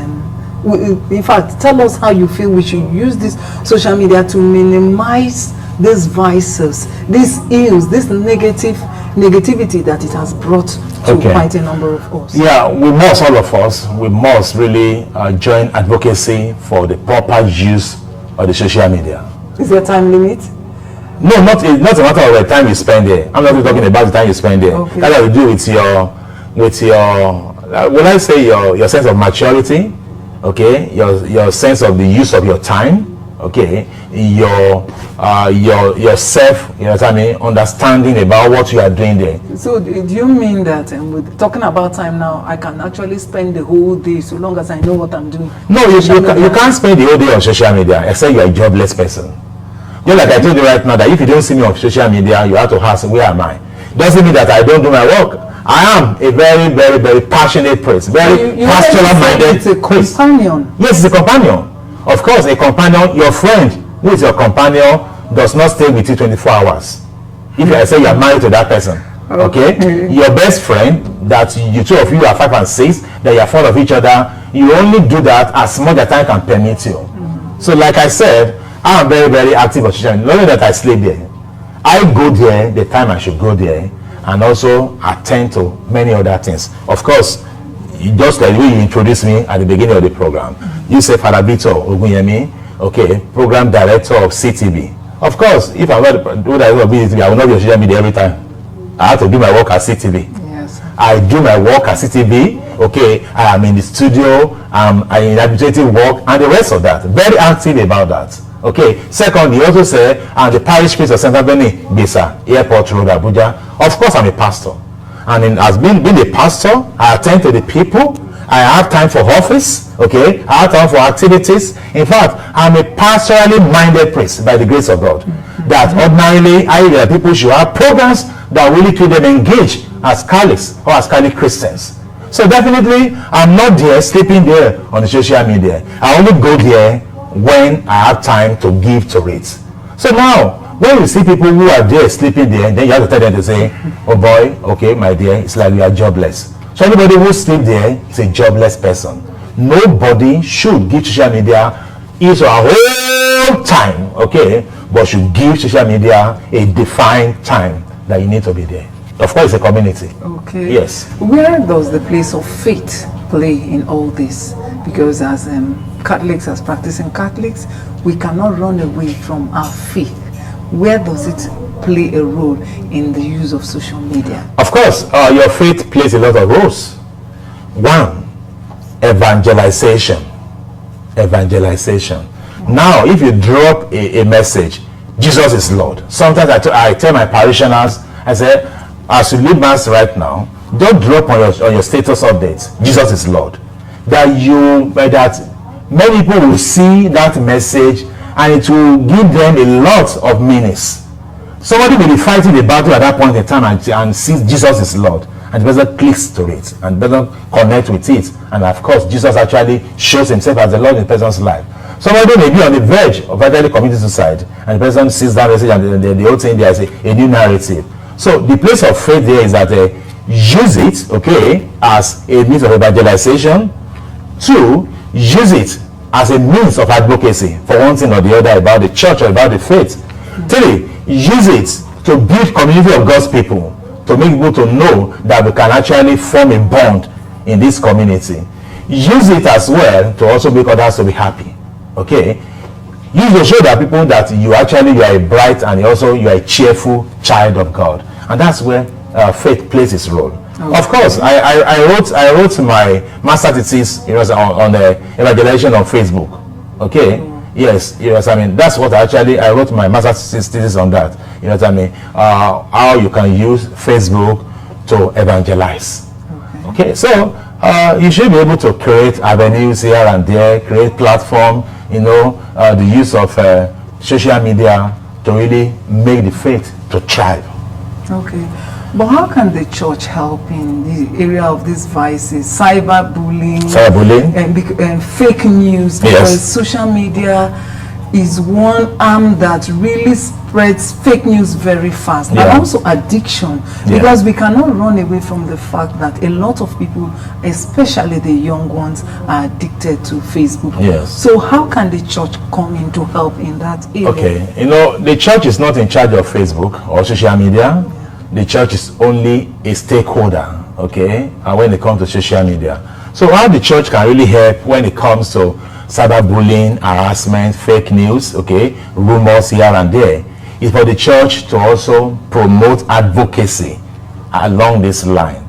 in fact, tell us how you feel we should use this social media to minimize these vices, these ills, this negativity that it has brought to quite a number of us. Yeah, all of us must really join advocacy for the proper use of the social media. Is there a time limit? No, not a matter of the time you spend there. I'm not talking about the time you spend there. Okay. That has to do with your when I say your sense of maturity, okay, your sense of the use of your time, Okay, your self, you know what I mean, understanding about what you are doing there. So do you mean that with talking about time now, I can actually spend the whole day so long as I know what I'm doing? No, you can't spend the whole day on social media except you're a jobless person. Just like I told you right now that if you don't see me on social media, you have to ask, where am I? Doesn't mean that I don't do my work. I am a very, very, very passionate priest, very pastoral-minded priest. It's a companion. Yes, it's a companion. Of course, a companion, your friend who is your companion does not stay with you 24 hours. If I say you are married to that person, okay? Your best friend, that you two of you are 5 and 6, that you are fond of each other, you only do that as much as time can permit you. So like I said, I am very, very active on social media. Not only that I sleep there, I go there the time I should go there, and also attend to many other things. Of course, just like you introduced me at the beginning of the program, you say Father Victor Ogunyemi, okay, program director of CTV. Of course, if I were to do that, I will not be on social media every time. I have to do my work at CTV. Yes. I do my work at CTV. Okay, I am in the studio, I'm in administrative work, and the rest of that. Very active about that. Okay. Second, he also said, I'm the parish priest of St. Anthony, Bisa, Airport Road, Abuja. Of course, I'm a pastor. And as being a pastor, I attend to the people. I have time for office. Okay. I have time for activities. In fact, I'm a pastorally minded priest by the grace of God. That ordinarily, people should have programs that really keep them engaged as Catholics or as Catholic Christians. So definitely, I'm not there sleeping there on the social media. I only go there when I have time to give to it. So now, when you see people who are there sleeping there, then you have to tell them to say, oh boy, okay, my dear, it's like you are jobless. So anybody who sleeps there is a jobless person. Nobody should give social media his or her whole time, okay, but should give social media a defined time that you need to be there. Of course, it's a community. Okay. Yes. Where does the place of faith play in all this? Because as Catholics, as practicing Catholics, we cannot run away from our faith. Where does it play a role in the use of social media? Of course, your faith plays a lot of roles. One, evangelization. Evangelization. Now, if you drop a message, Jesus is Lord. Sometimes I tell my parishioners, I say, as you leave mass right now, don't drop on your status updates, Jesus is Lord. That many people will see that message and it will give them a lot of meanings. Somebody will be fighting the battle at that point in time and sees Jesus is Lord, and the person clicks to it and doesn't connect with it, and of course Jesus actually shows himself as the Lord in the person's life. Somebody may be on the verge of actually committing suicide, and the person sees that message and the whole thing there is a new narrative. So the place of faith there is that use it, okay, as a means of evangelization. Two, use it as a means of advocacy for one thing or the other about the church or about the faith. Three, use it to build community of God's people, to make people to know that we can actually form a bond in this community. Use it as well to also make others to be happy. Okay, use to show that people that you are a bright and also you are a cheerful child of God, and that's where faith plays its role. Okay. Of course, I wrote my master thesis, on the evangelization on Facebook. Okay, yes, I mean that's what I wrote my master thesis on that. You know what I mean? How you can use Facebook to evangelize. Okay, so you should be able to create avenues here and there, create platform. The use of social media to really make the faith to thrive. Okay, but how can the church help in the area of these vices, cyberbullying, and fake news? Because social media is one arm that really spreads fake news very fast, and also addiction, because we cannot run away from the fact that a lot of people, especially the young ones, are addicted to Facebook. So how can the church come in to help in that area? Okay, the church is not in charge of Facebook or social media. The church is only a stakeholder, okay, when it comes to social media. So how the church can really help when it comes to cyberbullying, harassment, fake news, okay, rumors here and there, is for the church to also promote advocacy along this line.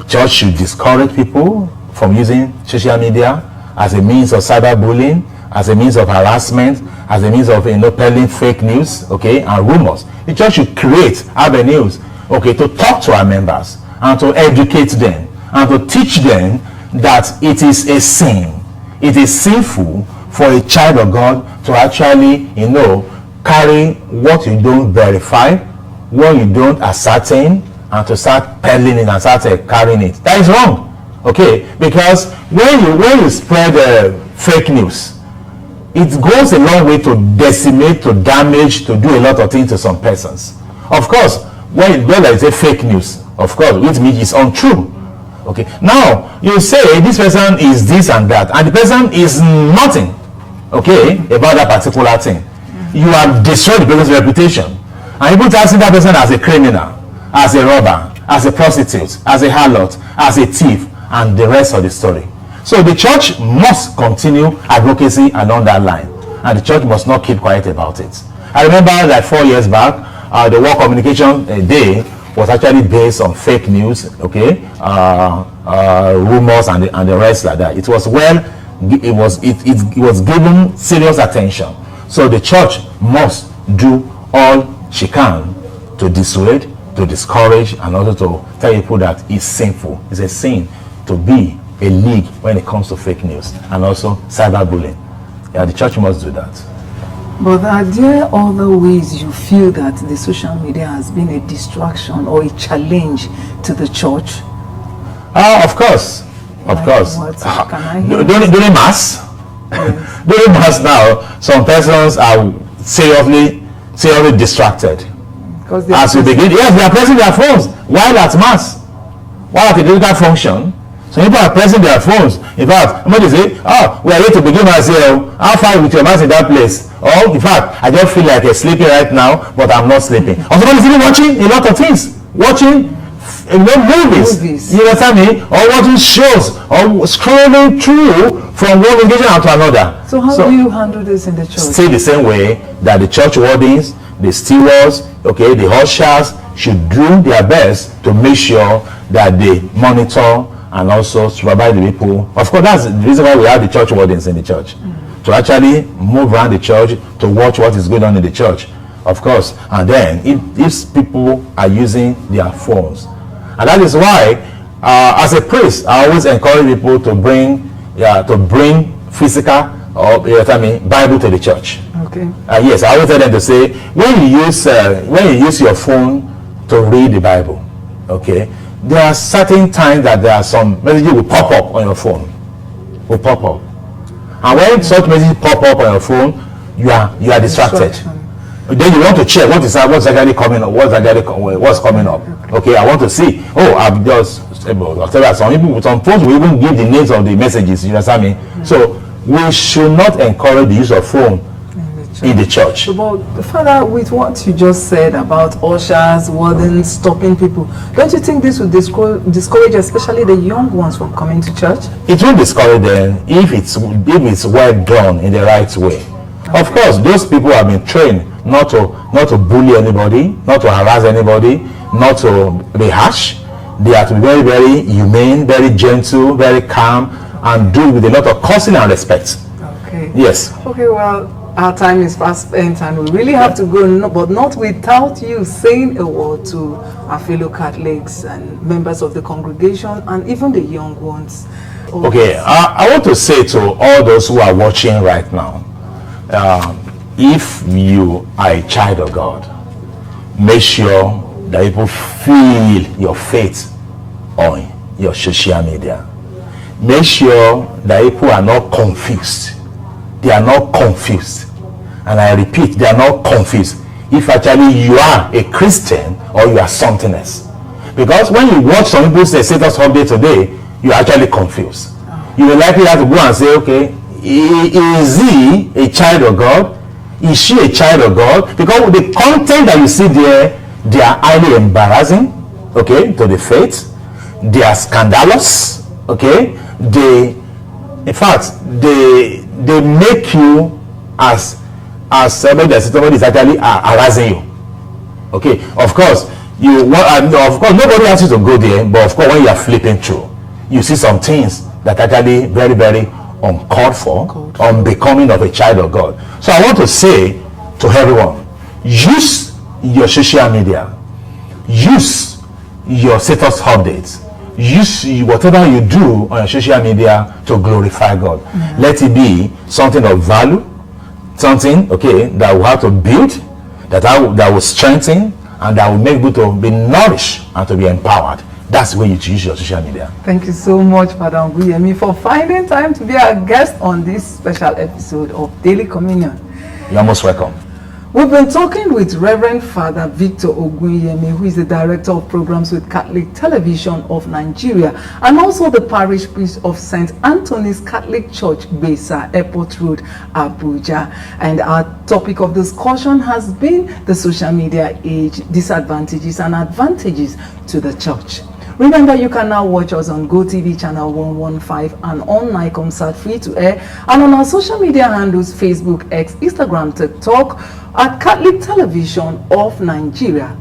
Church should discourage people from using social media as a means of cyberbullying, as a means of harassment, as a means of peddling fake news, okay, and rumors. The church should create avenues, okay, to talk to our members and to educate them and to teach them that it is a sin. It is sinful for a child of God to actually, carry what you don't verify, what you don't ascertain, and to start peddling it and start carrying it. That is wrong. Okay, because when you spread fake news, it goes a long way to decimate, to damage, to do a lot of things to some persons. Of course, when there is a fake news, of course, which means it's untrue. Okay, now you say this person is this and that, and the person is nothing, okay, about that particular thing. You have destroyed the person's reputation, and people start seeing that person as a criminal, as a robber, as a prostitute, as a harlot, as a thief, and the rest of the story. So the church must continue advocacy along that line, and the church must not keep quiet about it. I remember that 4 years back, the World Communication Day was actually based on fake news, okay, rumors and the rest like that. It was given serious attention. So the church must do all she can to dissuade, to discourage, and also to tell people that it's sinful. It's a sin to be a league when it comes to fake news and also cyberbullying. Yeah, the church must do that. But are there other ways you feel that the social media has been a distraction or a challenge to the church? Of course. Of course. During Mass, yes. During Mass now, some persons are seriously distracted. As we begin, yes, they are pressing their phones while at Mass, while at a liturgical function. So people are pressing their phones. In fact, somebody say, we are here to begin Mass here. How far with your Mass in that place? Or, in fact, I just feel like I'm sleeping right now, but I'm not sleeping. Or somebody's even watching a lot of things. Watching movies. You understand me? Or watching shows. Or scrolling through from one engagement to another. So how do you handle this in the church? Still the same way that the church wardens, the stewards, okay, the ushers should do their best to make sure that they monitor and also supervise the people. Of course, that's the reason why we have the church wardens in the church. To actually move around the church, to watch what is going on in the church, of course. And then if people are using their phones, and that is why as a priest I always encourage people to bring physical or Bible to the church. Okay. Yes, I always tell them to say when you use your phone to read the Bible, okay, there are certain times that there are some messages will pop up on your phone, and when such messages pop up on your phone, you are distracted. Then you want to check what's actually coming up, what's coming up. Okay, I want to see. I'm just some phones will even give the names of the messages. You understand me? So we should not encourage the use of phone in the church. But Father, with what you just said about ushers, wardens, stopping people, don't you think this would discourage especially the young ones from coming to church? It will discourage them if it's well done in the right way. Okay. Of course, those people have been trained not to bully anybody, not to harass anybody, not to be harsh. They have to be very, very humane, very gentle, very calm, and do it with a lot of courtesy and respect. Okay. Yes. Okay, well, our time is fast spent and we really have to go, but not without you saying a word to our fellow Catholics and members of the congregation and even the young ones. Okay, I want to say to all those who are watching right now, if you are a child of God, make sure that people feel your faith on your social media. Make sure that people are not confused. They are not confused. And I repeat, they are not confused if actually you are a Christian or you are something else. Because when you watch some people say status update today, you are actually confused. You will likely have to go and say, okay, is he a child of God? Is she a child of God? Because the content that you see there, they are highly embarrassing, okay, to the faith. They are scandalous, okay. In fact, they make you as somebody is actually harassing you. Okay, of course, nobody asks you to go there, but of course, when you are flipping through, you see some things that are actually very, very uncalled for, unbecoming of a child of God. So I want to say to everyone, use your social media, use your status updates, use whatever you do on your social media to glorify God. Let it be something of value, something that will have to build, that will strengthen, and that will make you to be nourished and to be empowered. That's the way you use your social media. Thank you so much, Father Oguyemi, for finding time to be our guest on this special episode of Daily Communion. You're most welcome. We've been talking with Reverend Father Victor Oguyemi, who is the Director of Programs with Catholic Television of Nigeria, and also the Parish Priest of St. Anthony's Catholic Church, Besa, Airport Road, Abuja. And our topic of discussion has been the social media age, disadvantages and advantages to the church. Remember, you can now watch us on GoTV channel 115 and on Nicomsat free to air, and on our social media handles Facebook, X, Instagram, TikTok at Catholic Television of Nigeria.